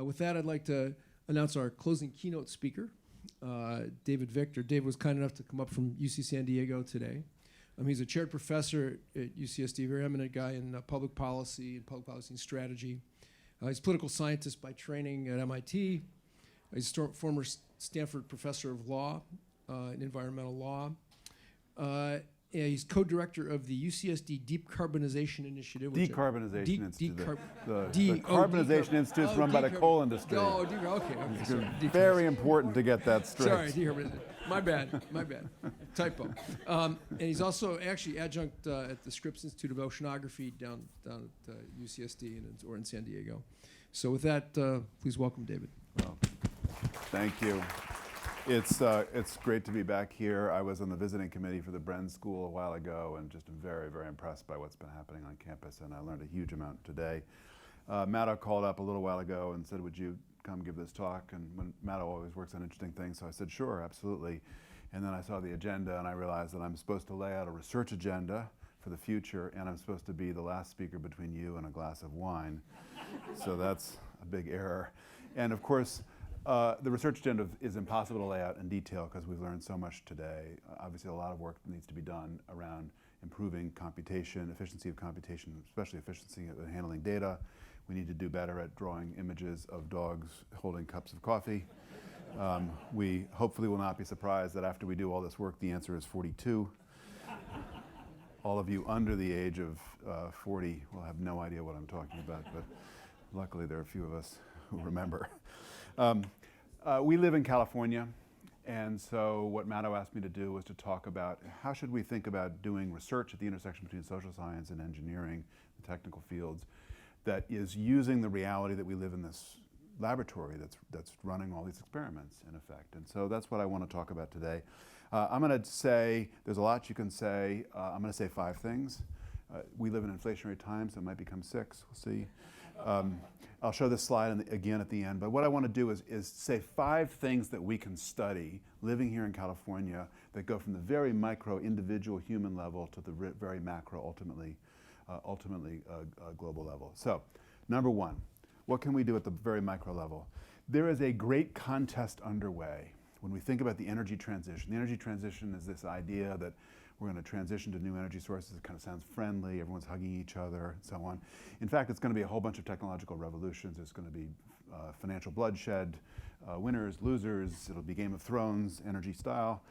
With that, I'd like to announce our closing keynote speaker, David Victor. David was kind enough to come up from UC San Diego today. He's a chaired professor at UCSD, very eminent guy in public policy and strategy. He's a political scientist by training at MIT. He's a former Stanford professor of law and environmental law. He's co-director of the UCSD Decarbonization Initiative. Decarbonization Institute. The D- Carbonization Institute is run by the coal industry. Oh, okay. Sorry. Very important to get that straight. Sorry, decarbonization. My bad. Typo. And he's also actually adjunct at the Scripps Institute of Oceanography down at UCSD or in San Diego. So with that, please welcome David. Well, thank you. It's great to be back here. I was on the visiting committee for the Bren School a while ago and just very, very impressed by what's been happening on campus, and I learned a huge amount today. Maddow called up a little while ago and said, would you come give this talk? And when Maddow always works on interesting things, so I said, sure, absolutely. And then I saw the agenda and I realized that I'm supposed to lay out a research agenda for the future, and I'm supposed to be the last speaker between you and a glass of wine. So that's a big error. And of course, the research agenda is impossible to lay out in detail because we've learned so much today. Obviously, a lot of work needs to be done around improving computation, efficiency of computation, especially efficiency of handling data. We need to do better at drawing images of dogs holding cups of coffee. We hopefully will not be surprised that after we do all this work, the answer is 42. All of you under the age of 40 will have no idea what I'm talking about, but luckily there are a few of us who remember. We live in California, and so what Maddow asked me to do was to talk about how should we think about doing research at the intersection between social science and engineering, the technical fields, that is using the reality that we live in this laboratory that's running all these experiments, in effect. And so that's what I want to talk about today. I'm going to say, there's a lot you can say. I'm going to say 5 things. We live in inflationary times, so it might become 6, we'll see. I'll show this slide again at the end, but what I want to do is say 5 things that we can study living here in California that go from the very micro individual human level to the very macro, ultimately global level. So, number 1, what can we do at the very micro level? There is a great contest underway when we think about the energy transition. The energy transition is this idea that we're going to transition to new energy sources. It kind of sounds friendly. Everyone's hugging each other, and so on. In fact, it's going to be a whole bunch of technological revolutions. There's going to be financial bloodshed, winners, losers. It'll be Game of Thrones, energy style.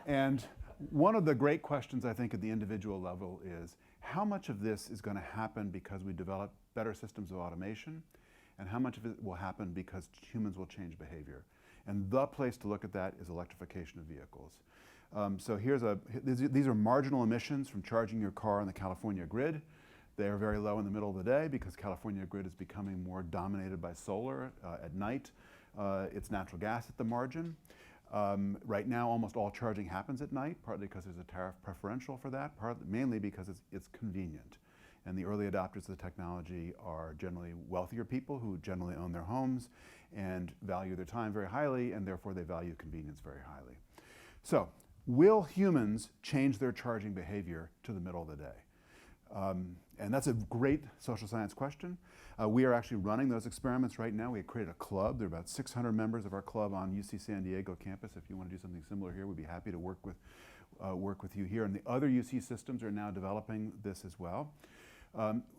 And one of the great questions, I think, at the individual level is, how much of this is going to happen because we develop better systems of automation, and how much of it will happen because humans will change behavior? And the place to look at that is electrification of vehicles. So these are marginal emissions from charging your car on the California grid. They are very low in the middle of the day because California grid is becoming more dominated by solar. At night, it's natural gas at the margin. Right now, almost all charging happens at night, partly because there's a tariff preferential for that, mainly because it's convenient. And the early adopters of the technology are generally wealthier people who generally own their homes and value their time very highly, and therefore they value convenience very highly. So, will humans change their charging behavior to the middle of the day? And that's a great social science question. We are actually running those experiments right now. We have created a club. There are about 600 members of our club on UC San Diego campus. If you want to do something similar here, we'd be happy to work with you here. And the other UC systems are now developing this as well.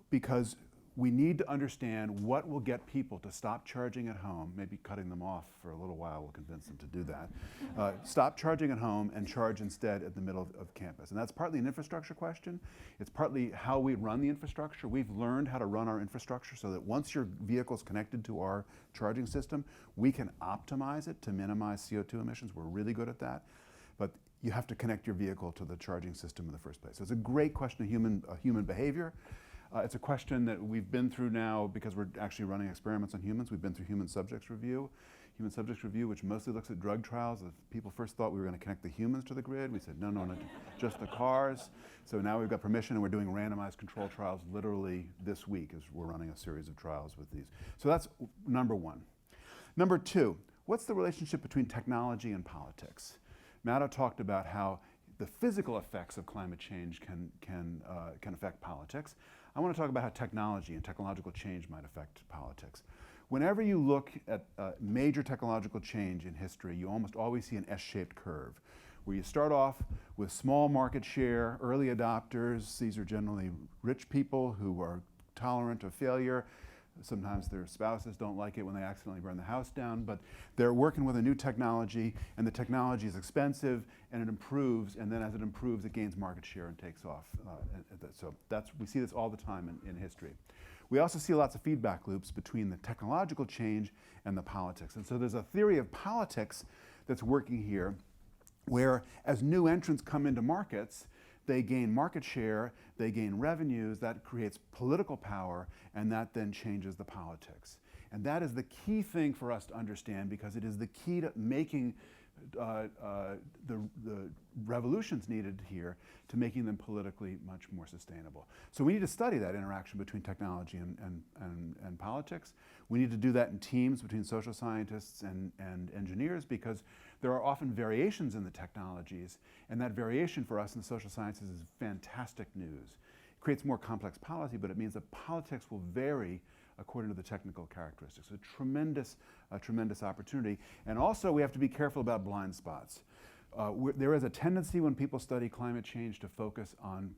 Because we need to understand what will get people to stop charging at home. Maybe cutting them off for a little while will convince them to do that. Stop charging at home and charge instead at the middle of campus. And that's partly an infrastructure question. It's partly how we run the infrastructure. We've learned how to run our infrastructure so that once your vehicle's connected to our charging system, we can optimize it to minimize CO2 emissions. We're really good at that. But you have to connect your vehicle to the charging system in the first place. So it's a great question of human behavior. It's a question that we've been through now because we're actually running experiments on humans. We've been through human subjects review, which mostly looks at drug trials. If people first thought we were going to connect the humans to the grid, we said, no, just the cars. So now we've got permission, and we're doing randomized control trials literally this week as we're running a series of trials with these. So that's number 1. Number 2, what's the relationship between technology and politics? Maddow talked about how the physical effects of climate change can affect politics. I want to talk about how technology and technological change might affect politics. Whenever you look at major technological change in history, you almost always see an S-shaped curve, where you start off with small market share, early adopters. These are generally rich people who are tolerant of failure. Sometimes their spouses don't like it when they accidentally burn the house down, but they're working with a new technology, and the technology is expensive, and it improves, and then as it improves, it gains market share and takes off. So we see this all the time in history. We also see lots of feedback loops between the technological change and the politics. And so there's a theory of politics that's working here, where as new entrants come into markets, they gain market share, they gain revenues, that creates political power, and that then changes the politics. And that is the key thing for us to understand, because it is the key to making the revolutions needed here to making them politically much more sustainable. So we need to study that interaction between technology and politics. We need to do that in teams between social scientists and engineers, because there are often variations in the technologies, and that variation for us in the social sciences is fantastic news. It creates more complex policy, but it means that politics will vary according to the technical characteristics. A tremendous opportunity. And also we have to be careful about blind spots. There is a tendency when people study climate change to focus on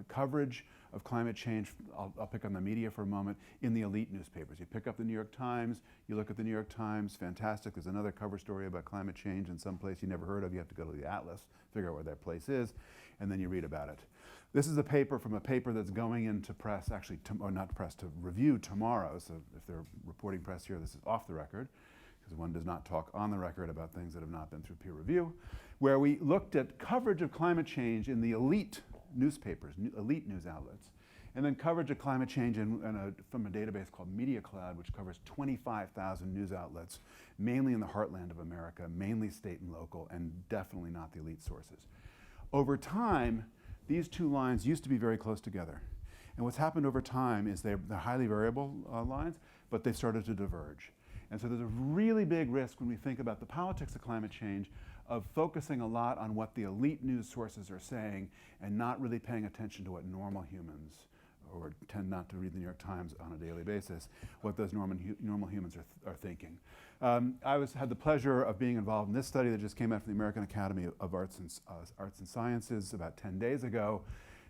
coverage of climate change. I'll pick on the media for a moment, in the elite newspapers. You pick up the New York Times, you look at the New York Times, fantastic. There's another cover story about climate change in some place you never heard of. You have to go to the Atlas, figure out where that place is, and then you read about it. This is a paper from a paper that's going into press, actually, or not press, to review tomorrow. So if they're reporting press here, this is off the record, because one does not talk on the record about things that have not been through peer review, where we looked at coverage of climate change in the elite newspapers, elite news outlets, and then coverage of climate change from a database called Media Cloud, which covers 25,000 news outlets, mainly in the heartland of America, mainly state and local, and definitely not the elite sources. Over time, these two lines used to be very close together. And what's happened over time is they're highly variable lines, but they've started to diverge. And so there's a really big risk when we think about the politics of climate change of focusing a lot on what the elite news sources are saying and not really paying attention to what normal humans, or tend not to read the New York Times on a daily basis, what those normal humans are thinking. I had the pleasure of being involved in this study that just came out from the American Academy of Arts and Sciences about 10 days ago.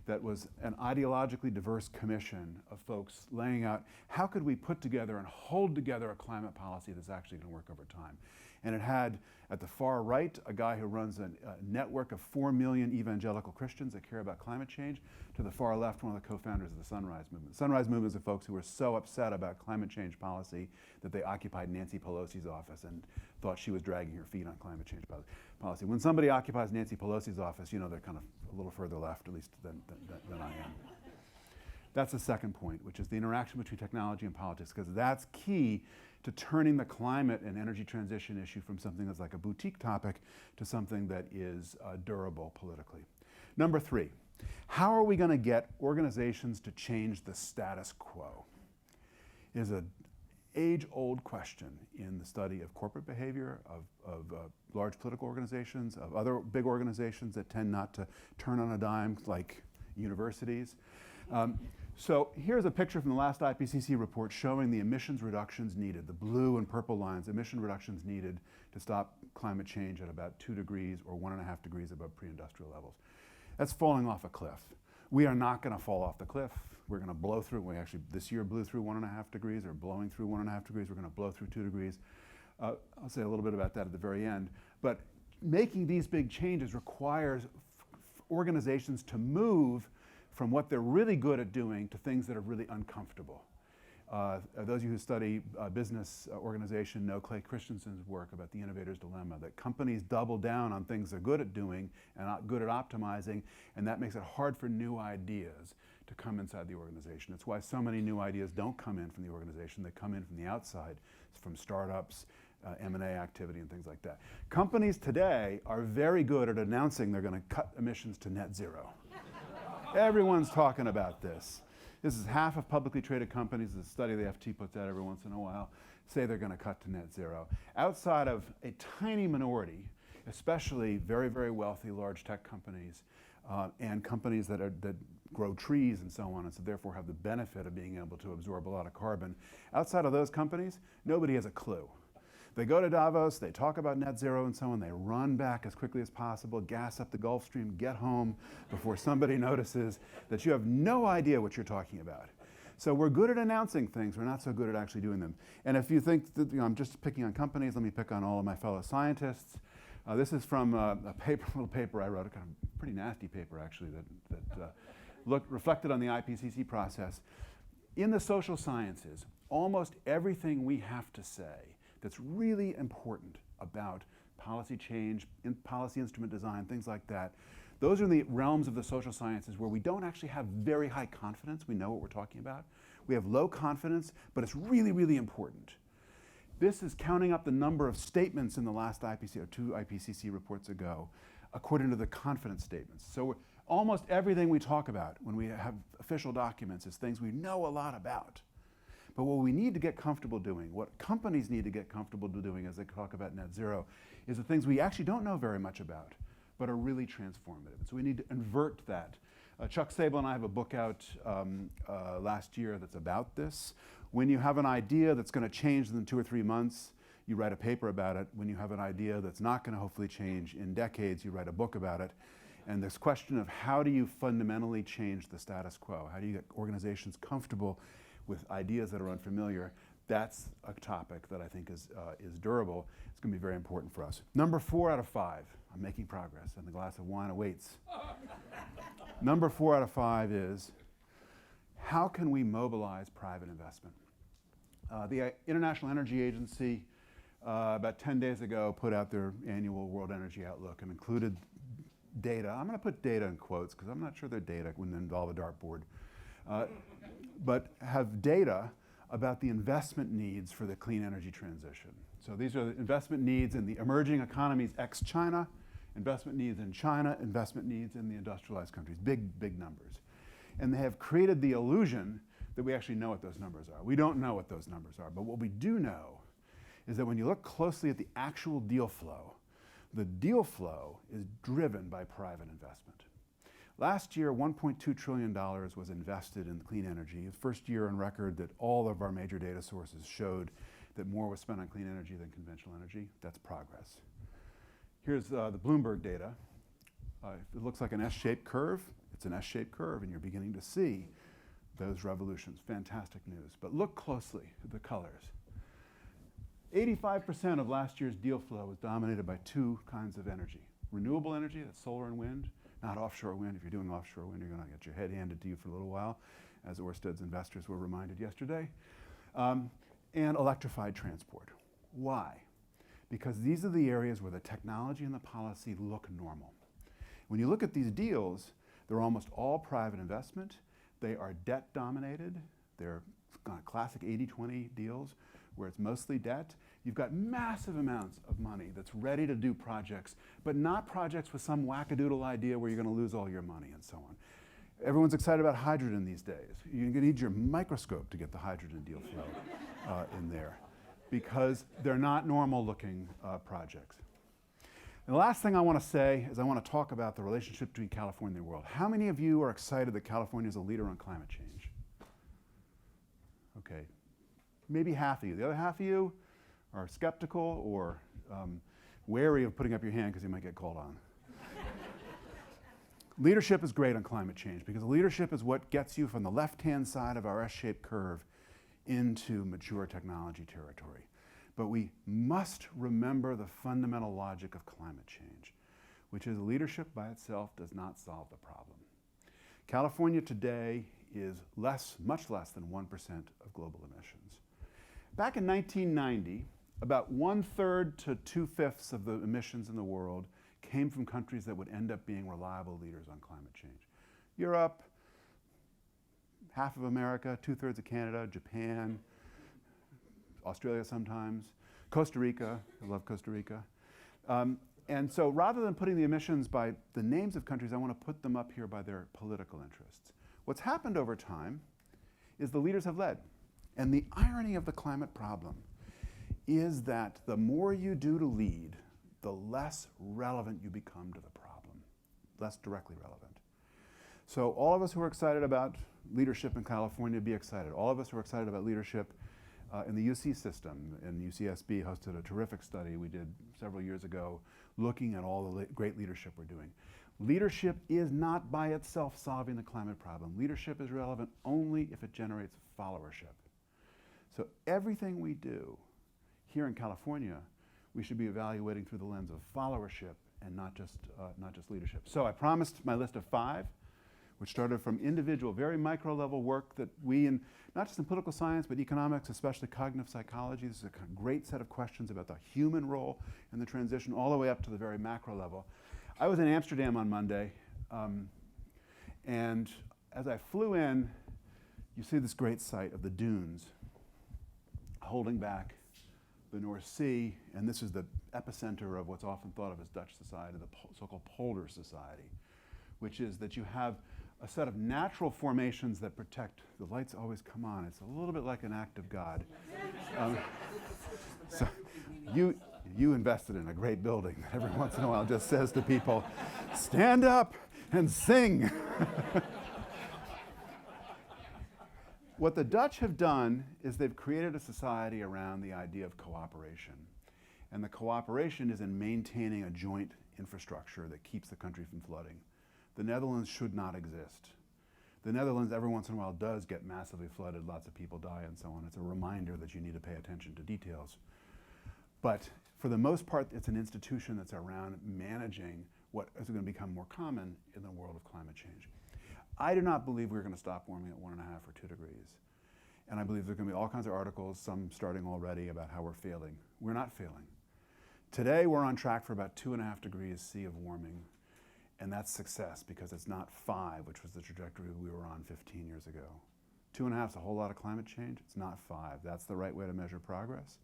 That was an ideologically diverse commission of folks laying out how could we put together and hold together a climate policy that's actually going to work over time. And it had, at the far right, a guy who runs a network of 4 million evangelical Christians that care about climate change. To the far left, one of the co-founders of the Sunrise Movement. The Sunrise Movement is the folks who were so upset about climate change policy that they occupied Nancy Pelosi's office and thought she was dragging her feet on climate change policy. When somebody occupies Nancy Pelosi's office, you know they're kind of a little further left, at least than I am. That's the second point, which is the interaction between technology and politics, because that's key to turning the climate and energy transition issue from something that's like a boutique topic to something that is durable politically. Number 3, how are we going to get organizations to change the status quo? It is an age-old question in the study of corporate behavior, of large political organizations, of other big organizations that tend not to turn on a dime, like universities. So here's a picture from the last IPCC report showing the emissions reductions needed, the blue and purple lines, emission reductions needed to stop climate change at about 2 degrees or 1.5 degrees above pre-industrial levels. That's falling off a cliff. We are not going to fall off the cliff. We're going to blow through. We actually this year blew through 1.5 degrees, or blowing through 1.5 degrees. We're going to blow through 2 degrees. I'll say a little bit about that at the very end. But making these big changes requires organizations to move from what they're really good at doing to things that are really uncomfortable. Those of you who study business organization know Clay Christensen's work about the innovator's dilemma, that companies double down on things they're good at doing and not good at optimizing, and that makes it hard for new ideas to come inside the organization. It's why so many new ideas don't come in from the organization. They come in from the outside, from startups, M&A activity, and things like that. Companies today are very good at announcing they're going to cut emissions to net zero. Everyone's talking about this. This is half of publicly traded companies, the study the FT puts out every once in a while, say they're going to cut to net zero. Outside of a tiny minority, especially very, very wealthy large tech companies and companies that grow trees and so on, and so therefore have the benefit of being able to absorb a lot of carbon. Outside of those companies, nobody has a clue. They go to Davos, they talk about net zero and so on, they run back as quickly as possible, gas up the Gulf Stream, get home before somebody notices that you have no idea what you're talking about. So we're good at announcing things, we're not so good at actually doing them. And if you think that I'm just picking on companies, let me pick on all of my fellow scientists. This is from a little paper I wrote, a kind of pretty nasty paper actually, that reflected on the IPCC process. In the social sciences, almost everything we have to say that's really important about policy change, policy instrument design, things like that, those are the realms of the social sciences where we don't actually have very high confidence. We know what we're talking about. We have low confidence, but it's really, really important. This is counting up the number of statements in the last IPCC, or 2 IPCC reports ago, according to the confidence statements. So almost everything we talk about when we have official documents is things we know a lot about. But what we need to get comfortable doing, what companies need to get comfortable doing as they talk about net zero, is the things we actually don't know very much about, but are really transformative. So we need to invert that. Chuck Sable and I have a book out last year that's about this. When you have an idea that's going to change in 2 or 3 months, you write a paper about it. When you have an idea that's not going to hopefully change in decades, you write a book about it. And this question of how do you fundamentally change the status quo? How do you get organizations comfortable with ideas that are unfamiliar? That's a topic that I think is durable. It's going to be very important for us. Number 4 out of 5. I'm making progress, and the glass of wine awaits. Number 4 out of 5 is, how can we mobilize private investment? The International Energy Agency, about 10 days ago, put out their annual World Energy Outlook and included data. I'm going to put data in quotes because I'm not sure their data wouldn't involve a dartboard. But have data about the investment needs for the clean energy transition. So these are the investment needs in the emerging economies ex-China, investment needs in China, investment needs in the industrialized countries, big, big numbers. And they have created the illusion that we actually know what those numbers are. We don't know what those numbers are, but what we do know is that when you look closely at the actual deal flow, the deal flow is driven by private investment. Last year, $1.2 trillion was invested in clean energy. The first year on record that all of our major data sources showed that more was spent on clean energy than conventional energy. That's progress. Here's the Bloomberg data. It looks like an S-shaped curve. It's an S-shaped curve, and you're beginning to see those revolutions. Fantastic news. But look closely at the colors. 85% of last year's deal flow was dominated by 2 kinds of energy. Renewable energy, that's solar and wind, not offshore wind. If you're doing offshore wind, you're going to get your head handed to you for a little while, as Ørsted's investors were reminded yesterday. And electrified transport. Why? Because these are the areas where the technology and the policy look normal. When you look at these deals, they're almost all private investment. They are debt dominated. They're classic 80-20 deals where it's mostly debt. You've got massive amounts of money that's ready to do projects, but not projects with some wackadoodle idea where you're going to lose all your money and so on. Everyone's excited about hydrogen these days. You're going to need your microscope to get the hydrogen deal flow in there because they're not normal looking projects. And the last thing I want to say is I want to talk about the relationship between California and the world. How many of you are excited that California is a leader on climate change? Okay, maybe half of you. The other half of you are skeptical or wary of putting up your hand because you might get called on. Leadership is great on climate change because leadership is what gets you from the left-hand side of our S-shaped curve into mature technology territory. But we must remember the fundamental logic of climate change, which is leadership by itself does not solve the problem. California today is much less than 1% of global emissions. Back in 1990, about 1/3 to 2/5 of the emissions in the world came from countries that would end up being reliable leaders on climate change. Europe, half of America, 2/3 of Canada, Japan, Australia sometimes, Costa Rica, I love Costa Rica. And so rather than putting the emissions by the names of countries, I want to put them up here by their political interests. What's happened over time is the leaders have led. And the irony of the climate problem is that the more you do to lead, the less relevant you become to the problem, less directly relevant. So all of us who are excited about leadership in California, be excited. All of us who are excited about leadership in the UC system, and UCSD hosted a terrific study we did several years ago looking at all the great leadership we're doing. Leadership is not by itself solving the climate problem. Leadership is relevant only if it generates followership. So everything we do here in California, we should be evaluating through the lens of followership and not just leadership. So I promised my list of 5, which started from individual, very micro level work that we, not just in political science, but economics, especially cognitive psychology. This is a great set of questions about the human role in the transition, all the way up to the very macro level. I was in Amsterdam on Monday, and as I flew in, you see this great sight of the dunes holding back the North Sea, and this is the epicenter of what's often thought of as Dutch society, the so-called polder society, which is that you have a set of natural formations that protect. The lights always come on. It's a little bit like an act of God. So you invested in a great building that every once in a while just says to people, stand up and sing. What the Dutch have done is they've created a society around the idea of cooperation. And the cooperation is in maintaining a joint infrastructure that keeps the country from flooding. The Netherlands should not exist. The Netherlands every once in a while does get massively flooded, lots of people die and so on. It's a reminder that you need to pay attention to details. But for the most part, it's an institution that's around managing what is going to become more common in the world of climate change. I do not believe we're going to stop warming at 1.5 or 2 degrees. And I believe there are going to be all kinds of articles, some starting already, about how we're failing. We're not failing. Today, we're on track for about 2.5 degrees C of warming. And that's success because it's not 5, which was the trajectory we were on 15 years ago. 2.5 is a whole lot of climate change. It's not 5. That's the right way to measure progress.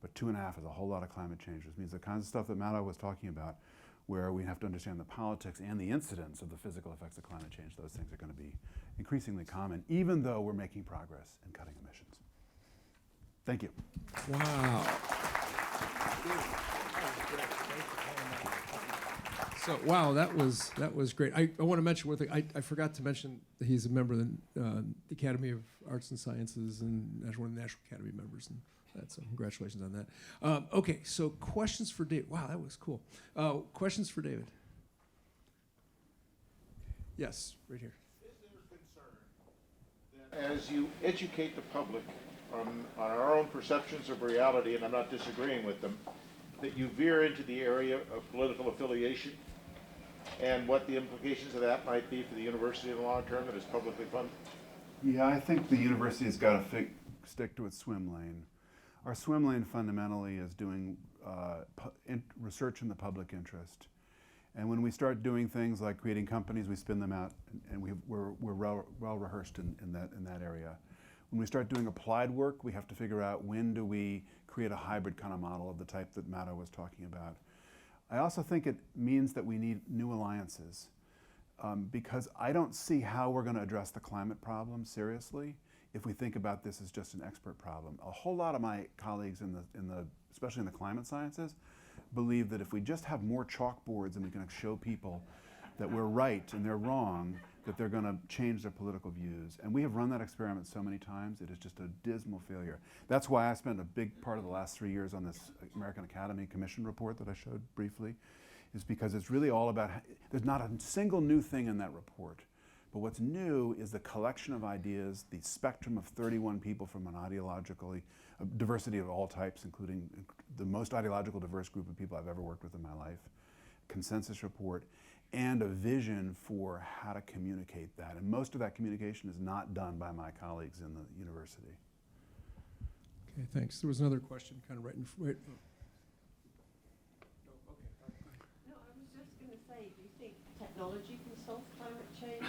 But 2.5 is a whole lot of climate change, which means the kinds of stuff that Madhav was talking about, where we have to understand the politics and the incidence of the physical effects of climate change, those things are going to be increasingly common, even though we're making progress in cutting emissions. Thank you. Wow. So, wow, that was great. I want to mention one thing. I forgot to mention that he's a member of the Academy of Arts and Sciences and one of the National Academy members. And so congratulations on that. Okay, so questions for David. Wow, that was cool. Questions for David? Yes, right here. Is there concern that as you educate the public on our own perceptions of reality, and I'm not disagreeing with them, that you veer into the area of political affiliation and what the implications of that might be for the university in the long term that is publicly funded? Yeah, I think the university has got to stick to its swim lane. Our swim lane fundamentally is doing research in the public interest. And when we start doing things like creating companies, we spin them out, and we're well rehearsed in that area. When we start doing applied work, we have to figure out when do we create a hybrid kind of model of the type that Madhav was talking about. I also think it means that we need new alliances, because I don't see how we're going to address the climate problem seriously if we think about this as just an expert problem. A whole lot of my colleagues especially in the climate sciences, believe that if we just have more chalkboards and we can show people that we're right and they're wrong, that they're going to change their political views. And we have run that experiment so many times, it is just a dismal failure. That's why I spent a big part of the last 3 years on this American Academy Commission report that I showed briefly, is because it's really all about, there's not a single new thing in that report. But what's new is the collection of ideas, the spectrum of 31 people from an ideologically, diversity of all types, including the most ideological diverse group of people I've ever worked with in my life, consensus report, and a vision for how to communicate that. And most of that communication is not done by my colleagues in the university. Okay, thanks. There was another question kind of right in front. No, I was just going to say, do you think technology can solve climate change?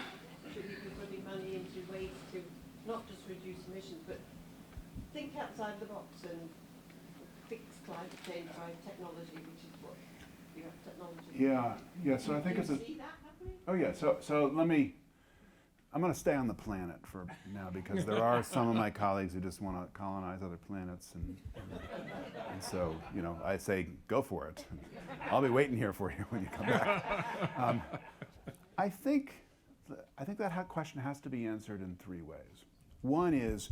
Should we be putting money into ways to not just reduce emissions, but think outside the box and fix climate change by technology, which is what you have technology. Yeah. So I think do it's you see that happening? Oh yeah. So I'm going to stay on the planet for now, because there are some of my colleagues who just want to colonize other planets, and so I say go for it. I'll be waiting here for you when you come back. I think I think that question has to be answered in three ways. One is,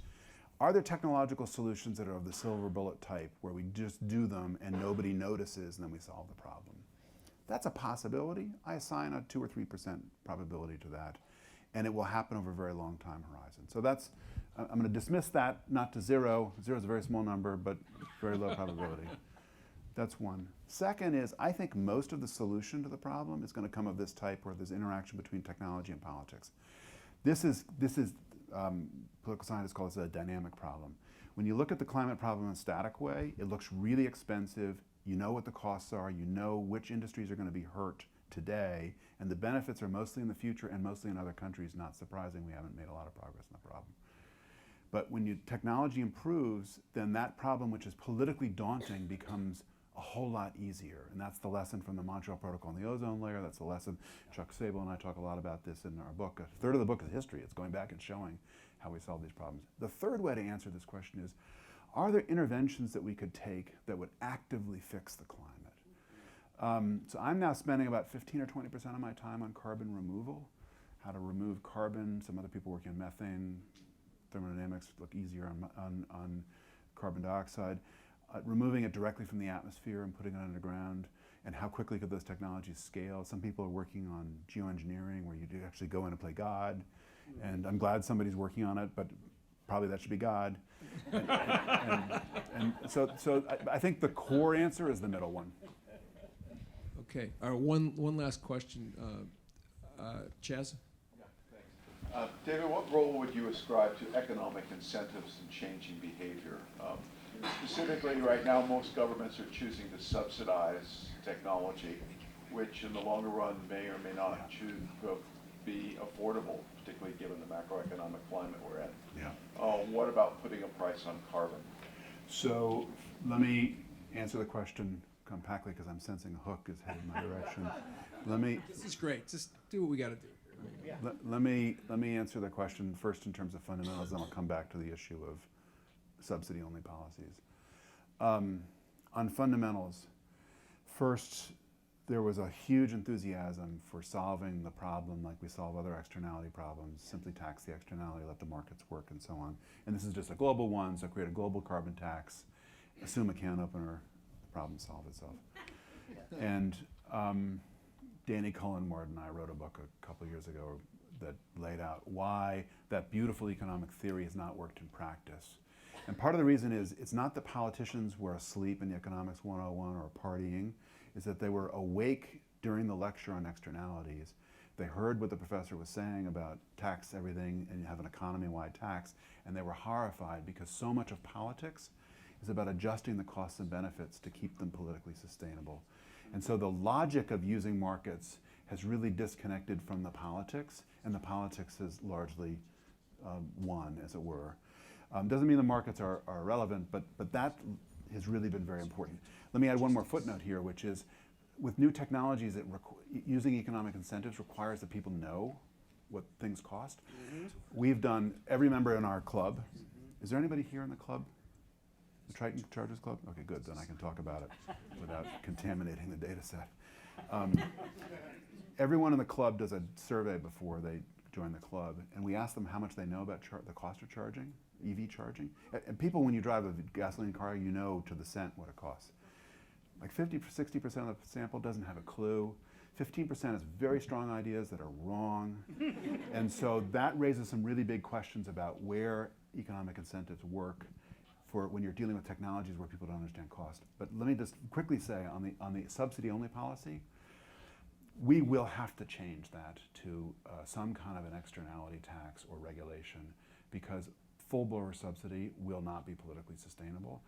are there technological solutions that are of the silver bullet type where we just do them and nobody notices and then we solve the problem? That's a possibility. I assign a 2 or 3% probability to that, and it will happen over a very long time horizon. So that's, I'm going to dismiss that not to 0. 0 is a very small number, but very low probability. That's one. Second is, I think most of the solution to the problem is going to come of this type where there's interaction between technology and politics. This is political scientists call this a dynamic problem. When you look at the climate problem in a static way, it looks really expensive. You know what the costs are. You know which industries are going to be hurt today, and the benefits are mostly in the future and mostly in other countries. Not surprising, we haven't made a lot of progress in the problem. But when technology improves, then that problem, which is politically daunting, becomes a whole lot easier. And that's the lesson from the Montreal Protocol and the ozone layer. That's the lesson. Chuck Sable and I talk a lot about this in our book. A third of the book is history. It's going back and showing how we solve these problems. The third way to answer this question is, are there interventions that we could take that would actively fix the climate? So I'm now spending about 15 or 20% of my time on carbon removal, how to remove carbon. Some other people working on methane. Thermodynamics look easier on carbon dioxide. Removing it directly from the atmosphere and putting it underground, and how quickly could those technologies scale. Some people are working on geoengineering, where you do actually go in and play God, and I'm glad somebody's working on it, but probably that should be God. And so I think the core answer is the middle one. Okay. One last question. Chaz? David, what role would you ascribe to economic incentives in changing behavior? Specifically, right now, most governments are choosing to subsidize technology, which in the longer run may or may not be affordable, particularly given the macroeconomic climate we're in. Yeah. What about putting a price on carbon? So let me answer the question compactly, because I'm sensing a hook is headed in my direction. This is great. Just do what we got to do. Let me answer the question first in terms of fundamentals, then I'll come back to the issue of subsidy-only policies. On fundamentals, first, there was a huge enthusiasm for solving the problem like we solve other externality problems. Simply tax the externality, let the markets work, and so on. And this is just a global one, so create a global carbon tax, assume a can opener, the problem solved itself. And Danny Cullen-Ward and I wrote a book a couple years ago that laid out why that beautiful economic theory has not worked in practice. And part of the reason is it's not that politicians were asleep in the economics 101 or partying, is that they were awake during the lecture on externalities. They heard what the professor was saying about tax everything and have an economy-wide tax, and they were horrified because so much of politics is about adjusting the costs and benefits to keep them politically sustainable. And so the logic of using markets has really disconnected from the politics, and the politics has largely won, as it were. Doesn't mean the markets are irrelevant, but that has really been very important. Let me add one more footnote here, which is with new technologies, using economic incentives requires that people know what things cost. We've done, every member in our club, is there anybody here in the club? The Triton Charters Club? Okay, good, then I can talk about it without contaminating the data set. Everyone in the club does a survey before they join the club, and we ask them how much they know about the cost of charging, EV charging. And people, when you drive a gasoline car, you know to the cent what it costs. Like 60% of the sample doesn't have a clue. 15% has very strong ideas that are wrong. And so that raises some really big questions about where economic incentives work for when you're dealing with technologies where people don't understand cost. But let me just quickly say on the subsidy-only policy, we will have to change that to some kind of an externality tax or regulation, because full blower subsidy will not be politically sustainable,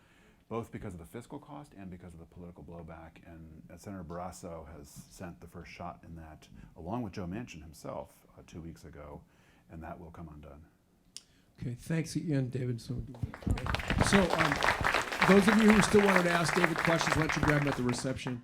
both because of the fiscal cost and because of the political blowback. And Senator Barrasso has sent the first shot in that, along with Joe Manchin himself 2 weeks ago, and that will come undone. Okay, thanks again, David. So those of you who still wanted to ask David questions, why don't you grab them at the reception.